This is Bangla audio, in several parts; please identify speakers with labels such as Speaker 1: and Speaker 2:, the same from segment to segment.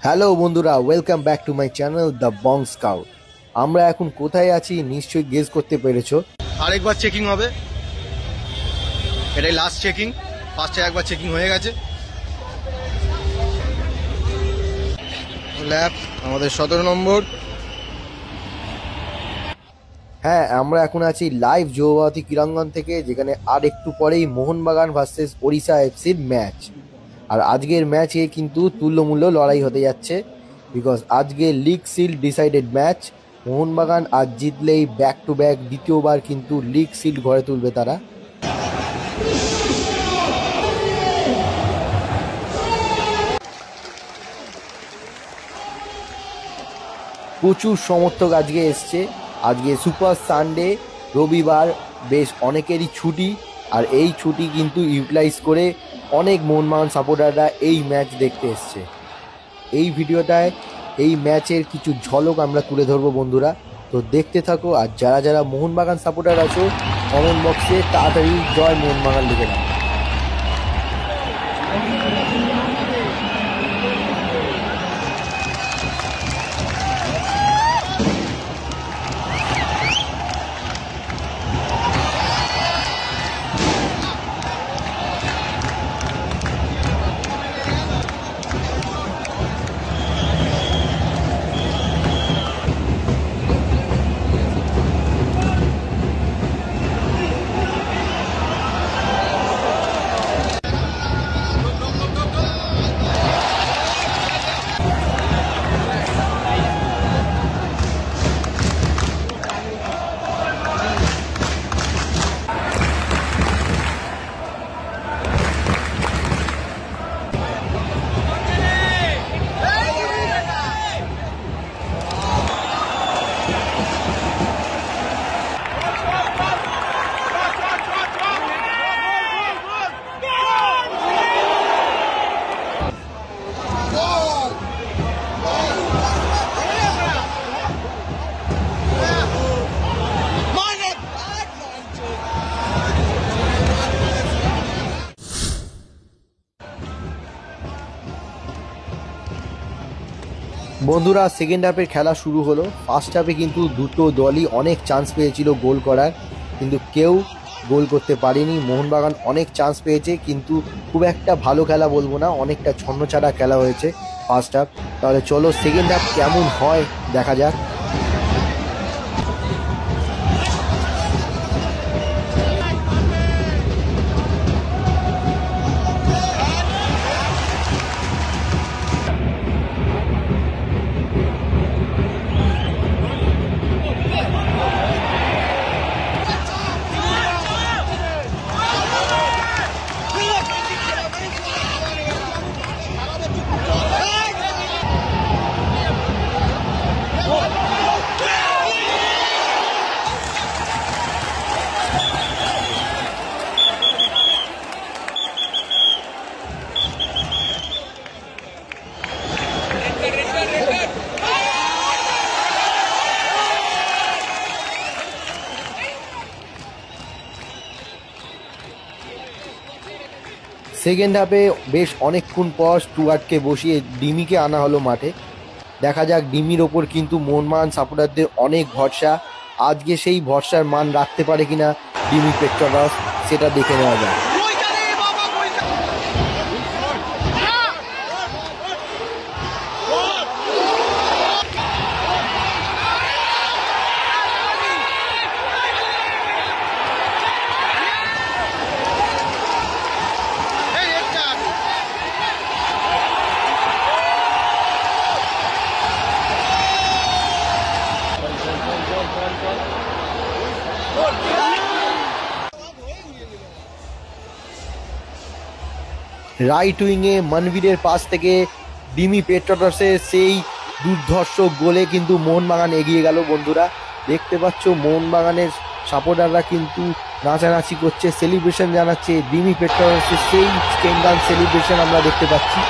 Speaker 1: হ্যালো বন্ধুরা, welcome back to my channel the Bong scout. আমরা এখন কোথায় আছি নিশ্চয়ই গেস করতে পেরেছো।
Speaker 2: আরেকবার চেকিং হবে, এটাই লাস্ট চেকিং। ফার্স্টে একবার চেকিং হয়ে গেছে। ল্যাব আমাদের 17 নম্বর।
Speaker 1: হ্যাঁ, আমরা এখন আছি লাইভ যৌবতী ক্রীড়াঙ্গন থেকে, যেখানে আর একটু পরেই মোহনবাগান ভার্সেস ওড়িশা এফসির ম্যাচ। আর আজকের ম্যাচে কিন্তু তুল্যমূল্য লড়াই হতে যাচ্ছে, বিকজ আজকে league sealed decided match. Mohun Bagan আজ জিতলেই ব্যাক টু ব্যাক দ্বিতীয়বার কিন্তু লিগ সিল্ড ঘরে তুলবে তারা। প্রচুর সমর্থক আজকে এসছে। আজকে সুপার সানডে, রবিবার, বেশ অনেকেরই ছুটি। আর এই ছুটি কিন্তু ইউটিলাইজ করে অনেক মোহনবাগান সাপোর্টাররা এই ম্যাচ দেখতে এসছে। এই ভিডিওটায় এই ম্যাচের কিছু ঝলক আমরা তুলে ধরবো বন্ধুরা, তো দেখতে থাকো। আর যারা যারা মোহনবাগান সাপোর্টার আছো, কমেন্ট বক্সে তাড়াতাড়ি জয় মোহনবাগান লিখে নাও। বন্ধুরা, সেকেন্ড হাফের খেলা শুরু হলো। ফার্স্ট হাফে কিন্তু দুটো দলই অনেক চান্স পেয়েছিল গোল করার, কিন্তু কেউ গোল করতে পারেনি। মোহনবাগান অনেক চান্স পেয়েছে, কিন্তু খুব একটা ভালো খেলা বলবো না, অনেকটা ছন্নছাড়া খেলা হয়েছে ফার্স্ট হাফ। তাহলে চলো সেকেন্ড হাফ কেমন হয় দেখা যাক। সেকেন্ড হাফে বেশ অনেকক্ষণ পর স্টুয়ার্টকে বসিয়ে ডিমিকে আনা হলো মাঠে। দেখা যাক, ডিমির ওপর কিন্তু মোহনবাগান সাপোর্টারদের অনেক ভরসা। আজকে সেই ভরসার মান রাখতে পারে কিনা ডিমি পেট্রোলস, সেটা দেখে নেওয়া যায়। রাইট উইংয়ে মনবীরের পাস থেকে ডিমি পেট্রোলসের সেই দুর্ধর্ষ গোলে কিন্তু মোহনবাগান এগিয়ে গেল। বন্ধুরা দেখতে পাচ্ছ, মোহনবাগানের সাপোর্টাররা কিন্তু নাচানাচি করছে, সেলিব্রেশন জানাচ্ছে। ডিমি পেট্রোলসের সেই স্কেন্ডাল সেলিব্রেশন আমরা দেখতে পাচ্ছি।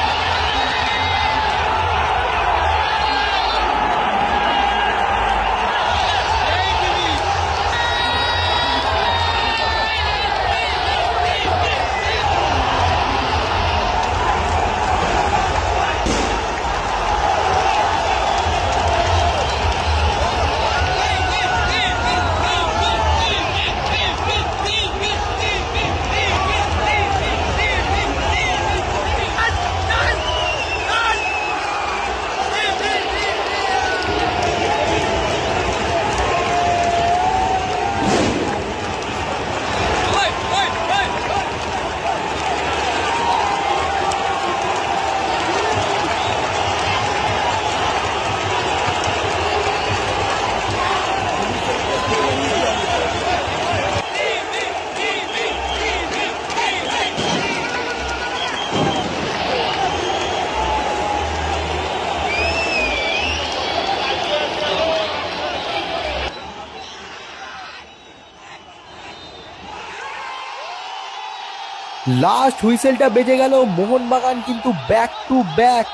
Speaker 1: লাস্ট হুইসেলটা বেজে গেল, মোহনবাগান কিন্তু ব্যাক টু ব্যাক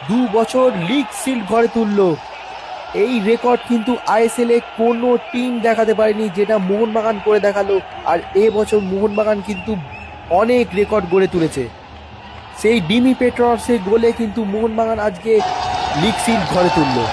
Speaker 1: 2 বছর লিগ সিল ঘরে তুললো। এই রেকর্ড কিন্তু আইএসএল এ কোনো টিম দেখাতে পারেনি, যেটা মোহনবাগান করে দেখালো। আর এবছর মোহনবাগান কিন্তু অনেক রেকর্ড গড়ে তুলেছে। সেই ডিমি পেট্রসের গোলে কিন্তু মোহনবাগান আজকে লিগ সিল ঘরে তুললো।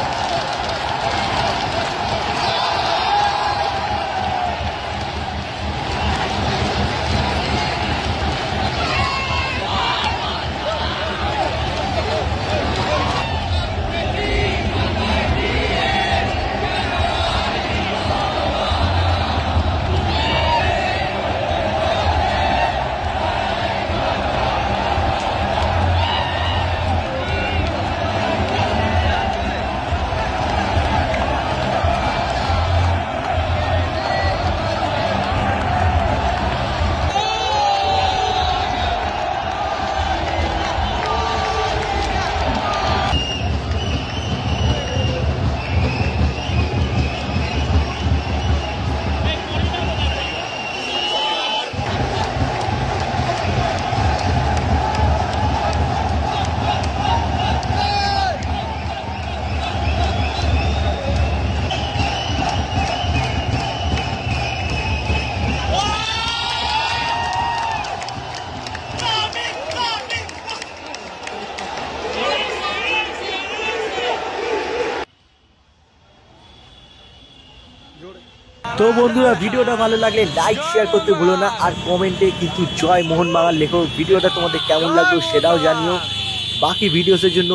Speaker 1: তো বন্ধুরা, ভিডিওটা ভালো লাগলে লাইক শেয়ার করতে ভুলো না, আর কমেন্টে কিন্তু জয় মোহনবাগান লেখো। ভিডিওটা তোমাদের কেমন লাগলো সেটাও জানিও। বাকি ভিডিওসের জন্য